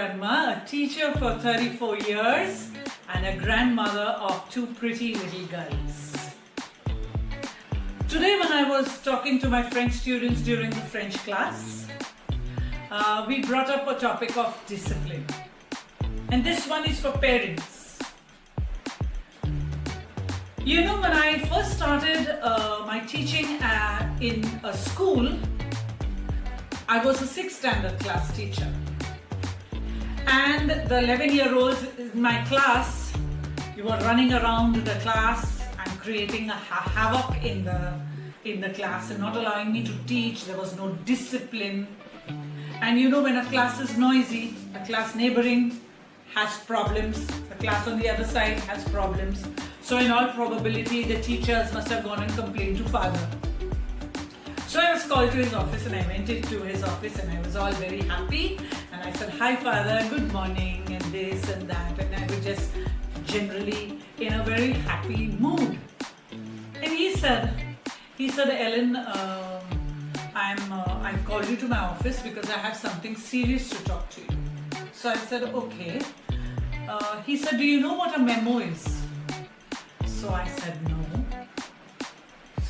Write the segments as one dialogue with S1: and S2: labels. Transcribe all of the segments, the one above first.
S1: Verma, a teacher for 34 years and a grandmother of two pretty little girls. Today when I was talking to my French students during the French class, we brought up a topic of discipline. And this one is for parents. You know, when I first started my teaching in a school, I was a 6th standard class teacher. And the 11-year-olds in my class, you were running around the class and creating a havoc in the class and not allowing me to teach. There was no discipline. And you know, when a class is noisy, a class neighboring has problems, the class on the other side has problems. So in all probability, the teachers must have gone and complained to father. So I was called to his office and I went into his office and I was all very happy. And I said, "Hi father, good morning," and this and that. And I was just generally in a very happy mood. And he said, "Ellen, I called you to my office because I have something serious to talk to you." So I said, "Okay." He said, "Do you know what a memo is?" So I said, "No."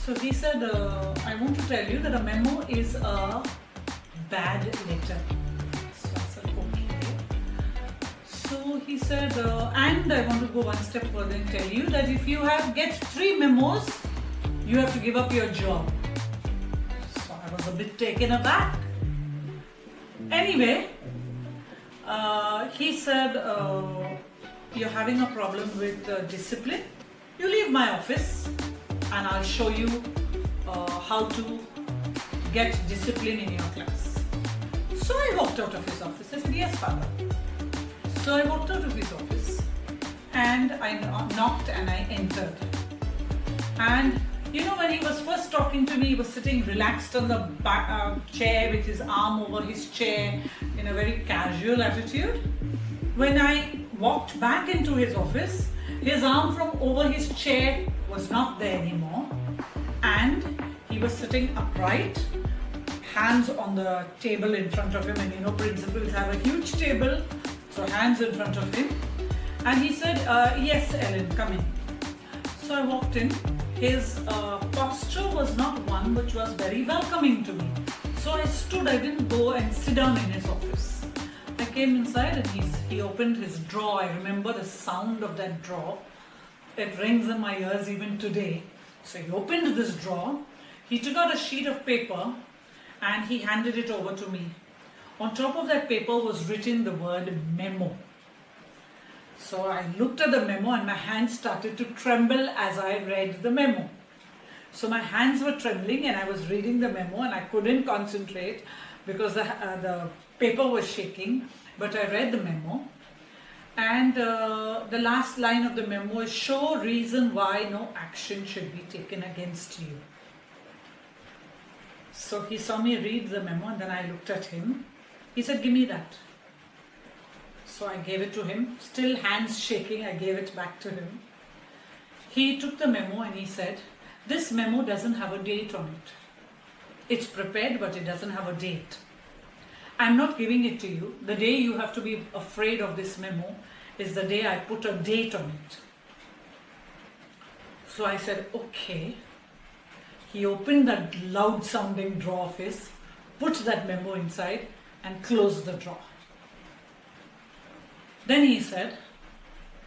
S1: So he said, "I want to tell you that a memo is a bad letter." So I said, "Okay." So he said, "And I want to go one step further and tell you that if you get 3 memos, you have to give up your job." So I was a bit taken aback. Anyway, he said, "You're having a problem with discipline? You leave my office and I'll show you how to get discipline in your class." So I walked out of his office. I said, "Yes, father." So I walked out of his office and I knocked and I entered. And you know, when he was first talking to me, he was sitting relaxed on the chair with his arm over his chair in a very casual attitude. When I walked back into his office, his arm from over his chair was not there anymore, and he was sitting upright, hands on the table in front of him. And you know, principals have a huge table, so hands in front of him. And he said, "Yes, Ellen, come in." So I walked in. His posture was not one which was very welcoming to me. So I stood, I didn't go and sit down in his office. I came inside and he opened his drawer. I remember the sound of that drawer. It rings in my ears even today. So he opened this drawer, he took out a sheet of paper and he handed it over to me. On top of that paper was written the word memo. So I looked at the memo and my hands started to tremble as I read the memo. So my hands were trembling and I was reading the memo and I couldn't concentrate because the paper was shaking. But I read the memo. And the last line of the memo is, "Show reason why no action should be taken against you." So he saw me read the memo and then I looked at him. He said, "Give me that." So I gave it to him, still hands shaking, I gave it back to him. He took the memo and he said, "This memo doesn't have a date on it. It's prepared, but it doesn't have a date. I'm not giving it to you. The day you have to be afraid of this memo is the day I put a date on it." So I said, "Okay." He opened that loud sounding drawer of his, put that memo inside and closed the drawer. Then he said,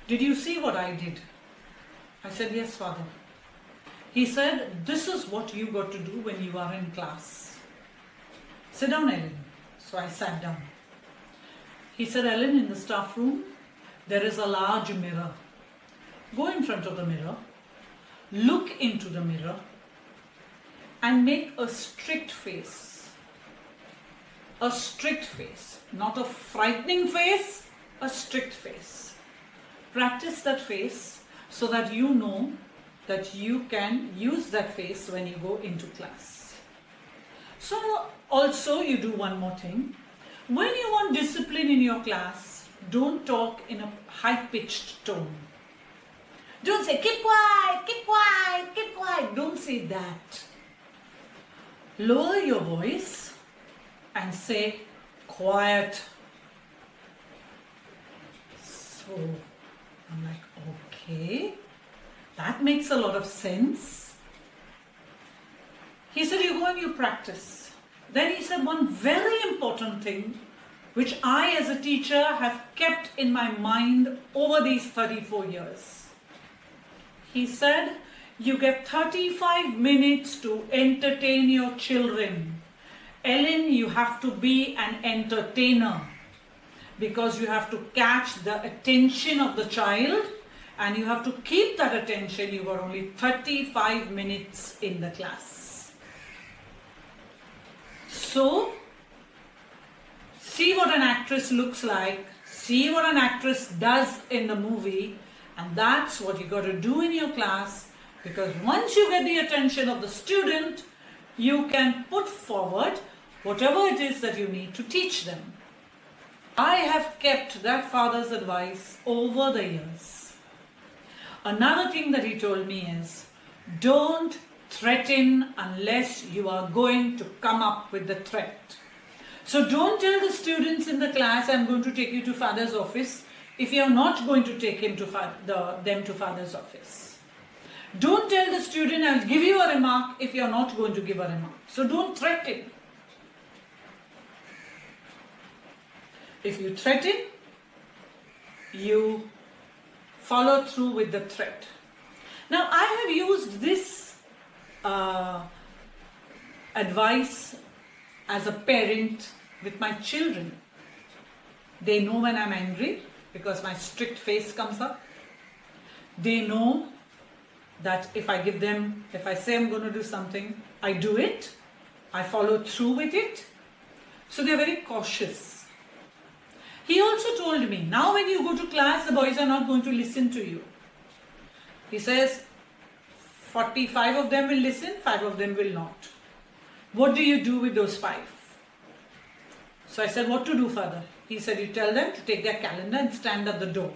S1: "Did you see what I did?" I said, "Yes, father." He said, "This is what you got to do when you are in class. Sit down, Ellen." So I sat down. He said, "Ellen, in the staff room, there is a large mirror. Go in front of the mirror, look into the mirror, and make a strict face. A strict face, not a frightening face, a strict face. Practice that face so that you know that you can use that face when you go into class. So also you do one more thing. When you want discipline in your class, don't talk in a high-pitched tone. Don't say, keep quiet, keep quiet, keep quiet. Don't say that. Lower your voice and say, quiet. So I'm like, okay, that makes a lot of sense. He said, you go and you practice. Then he said one very important thing, which I as a teacher have kept in my mind over these 34 years. He said, you get 35 minutes to entertain your children. Ellen, you have to be an entertainer because you have to catch the attention of the child and you have to keep that attention. You were only 35 minutes in the class. So, see what an actress looks like, see what an actress does in the movie, and that's what you got to do in your class, because once you get the attention of the student, you can put forward whatever it is that you need to teach them. I have kept that father's advice over the years. Another thing that he told me is, don't threaten unless you are going to come up with the threat. So don't tell the students in the class, I'm going to take you to father's office, if you are not going to take them to father's office. Don't tell the student, I'll give you a remark, if you are not going to give a remark. So don't threaten. If you threaten, you follow through with the threat. Now I have used this advice as a parent with my children. They know when I'm angry because my strict face comes up. They know that if I say I'm going to do something, I do it. I follow through with it. So they're very cautious. He also told me, now when you go to class, the boys are not going to listen to you. He says, 45 of them will listen, 5 of them will not. What do you do with those 5? So I said, what to do, Father? He said, you tell them to take their calendar and stand at the door.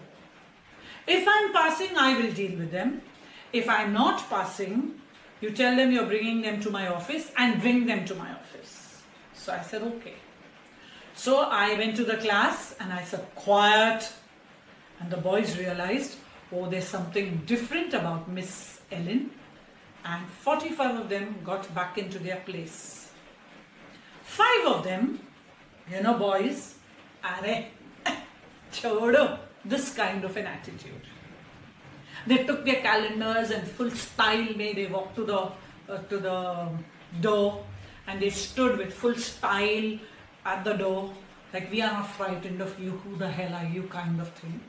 S1: If I'm passing, I will deal with them. If I'm not passing, you tell them you're bringing them to my office and bring them to my office. So I said, okay. So I went to the class and I said, quiet. And the boys realized, oh, there's something different about Miss Ellen. And 45 of them got back into their place. 5 of them, boys, are chodo, this kind of an attitude. They took their calendars and full style they walked to the door and they stood with full style at the door, like we are not frightened of you, who the hell are you kind of thing.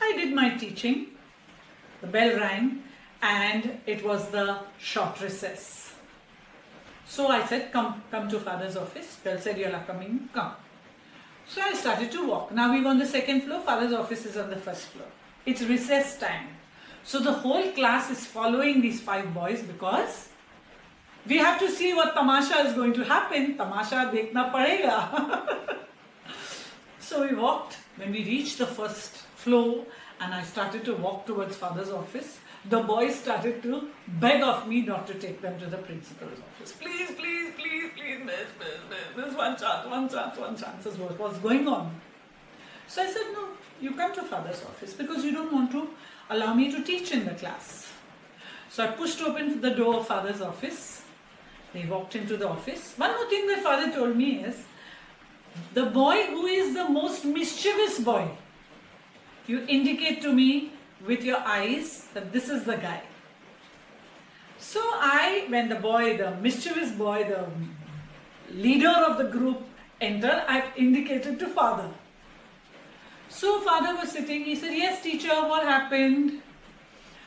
S1: I did my teaching, the bell rang and it was the short recess. So I said, come to father's office. Bell said, you are coming, come. So I started to walk. Now we were on the 2nd floor, father's office is on the 1st floor. It's recess time. So the whole class is following these 5 boys because we have to see what tamasha is going to happen. Tamasha dekhna padega. So we walked. When we reached the 1st floor and I started to walk towards father's office, the boys started to beg of me not to take them to the principal's office. Please, please, please, please, miss, one chance is what was going on. So I said, no, you come to father's office because you don't want to allow me to teach in the class. So I pushed open the door of father's office. They walked into the office. One more thing that father told me is, the boy who is the most mischievous boy, you indicate to me with your eyes that this is the guy. So when the mischievous boy, the leader of the group entered, I indicated to father. So father was sitting, he said, yes teacher, what happened?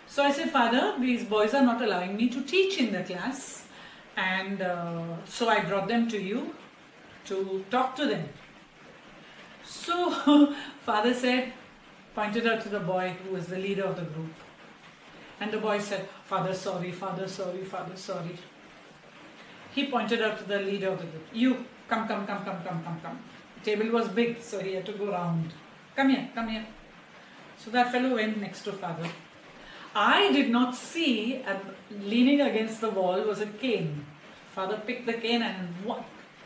S1: So I said, father, these boys are not allowing me to teach in the class. And so I brought them to you to talk to them. So father said, pointed out to the boy who was the leader of the group. And the boy said, Father, sorry, Father, sorry, Father, sorry. He pointed out to the leader of the group. You, come. The table was big, so he had to go round. Come here. So that fellow went next to father. I did not see, leaning against the wall was a cane. Father picked the cane and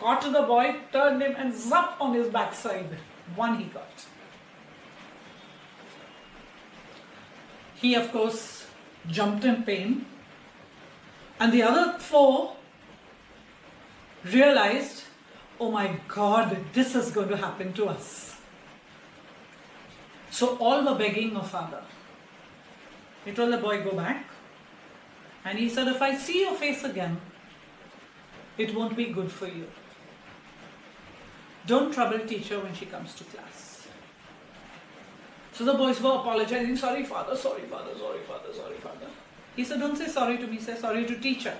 S1: caught the boy, turned him and zapped on his backside. One he got. He, of course, jumped in pain. And the other 4 realized, oh my God, this is going to happen to us. So all were begging of father. He told the boy, go back. And he said, if I see your face again, it won't be good for you. Don't trouble teacher when she comes to class. So the boys were apologizing, sorry father, sorry father, sorry father, sorry father. He said, don't say sorry to me, say sorry to teacher.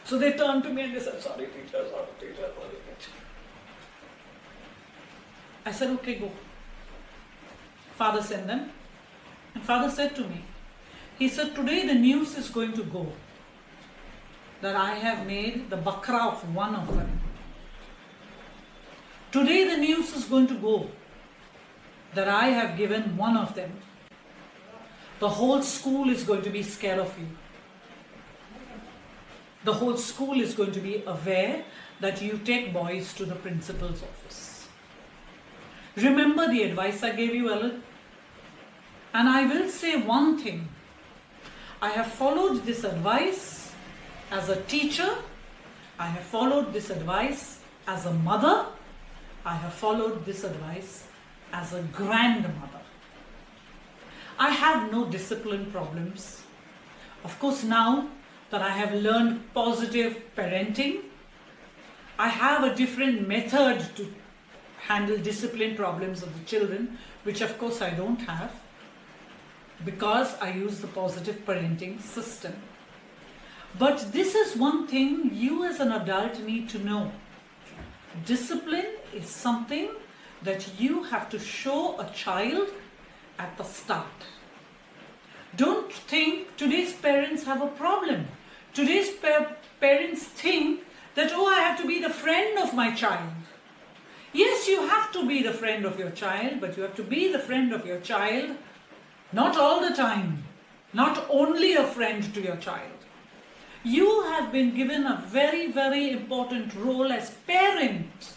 S1: So they turned to me and they said, sorry teacher, sorry teacher, sorry teacher. I said, okay, go. Father sent them. And father said to me, he said, today the news is going to go that I have made the bakra of one of them. Today the news is going to go that I have given one of them. The whole school is going to be scared of you. The whole school is going to be aware that you take boys to the principal's office. Remember the advice I gave you, Ellen? And I will say one thing. I have followed this advice as a teacher. I have followed this advice as a mother. I have followed this advice as a grandmother. I have no discipline problems. Of course, now that I have learned positive parenting, I have a different method to handle discipline problems of the children, which of course I don't have, because I use the positive parenting system. But this is one thing you as an adult need to know. Discipline is something that you have to show a child at the start. Don't think today's parents have a problem. Today's parents think that, oh, I have to be the friend of my child. Yes, you have to be the friend of your child, but you have to be the friend of your child not all the time, not only a friend to your child. You have been given a very, very important role as parent.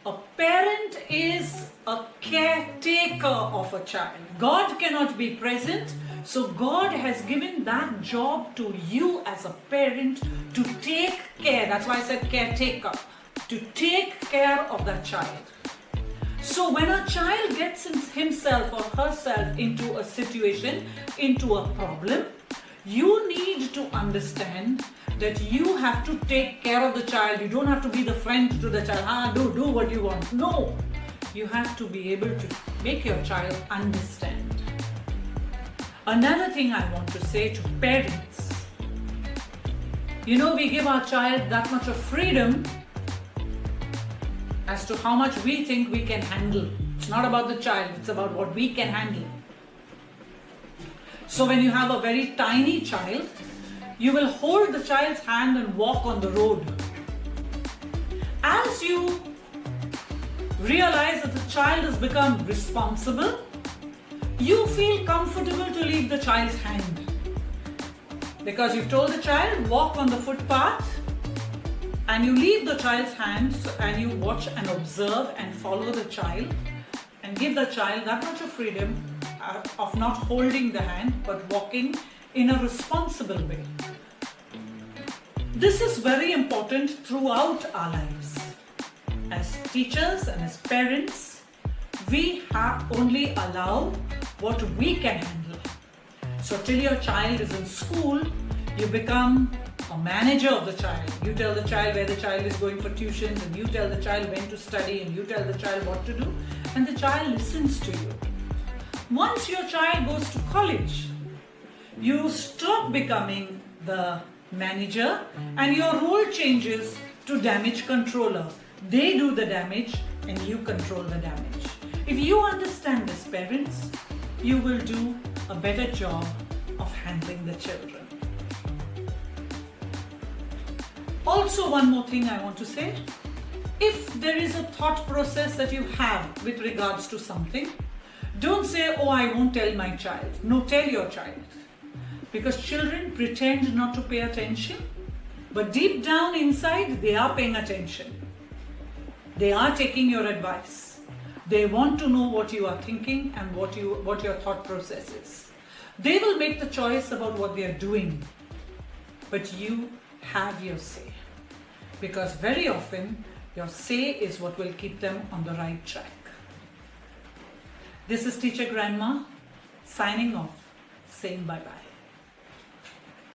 S1: A parent is a caretaker of a child. God cannot be present, so God has given that job to you as a parent to take care. That's why I said caretaker. To take care of that child. So when a child gets himself or herself into a situation, into a problem, you need to understand that you have to take care of the child. You don't have to be the friend to the child. Do what you want. No. You have to be able to make your child understand. Another thing I want to say to parents, we give our child that much of freedom as to how much we think we can handle. It's not about the child, it's about what we can handle. So when you have a very tiny child, you will hold the child's hand and walk on the road. As you realize that the child has become responsible, you feel comfortable to leave the child's hand. Because you've told the child, walk on the footpath, and you leave the child's hands and you watch and observe and follow the child and give the child that much of freedom of not holding the hand but walking in a responsible way. This is very important throughout our lives. As teachers and as parents, we only allow what we can handle. So till your child is in school, you become a manager of the child. You tell the child where the child is going for tuitions, and you tell the child when to study, and you tell the child what to do, and the child listens to you. Once your child goes to college, you stop becoming the manager and your role changes to damage controller. They do the damage and you control the damage. If you understand this, parents, you will do a better job of handling the children. Also, one more thing I want to say. If there is a thought process that you have with regards to something, don't say, oh, I won't tell my child. No, tell your child. Because children pretend not to pay attention, but deep down inside, they are paying attention. They are taking your advice. They want to know what you are thinking and what your thought process is. They will make the choice about what they are doing, but you have your say, because very often your say is what will keep them on the right track. This is Teacher Grandma signing off, saying bye-bye.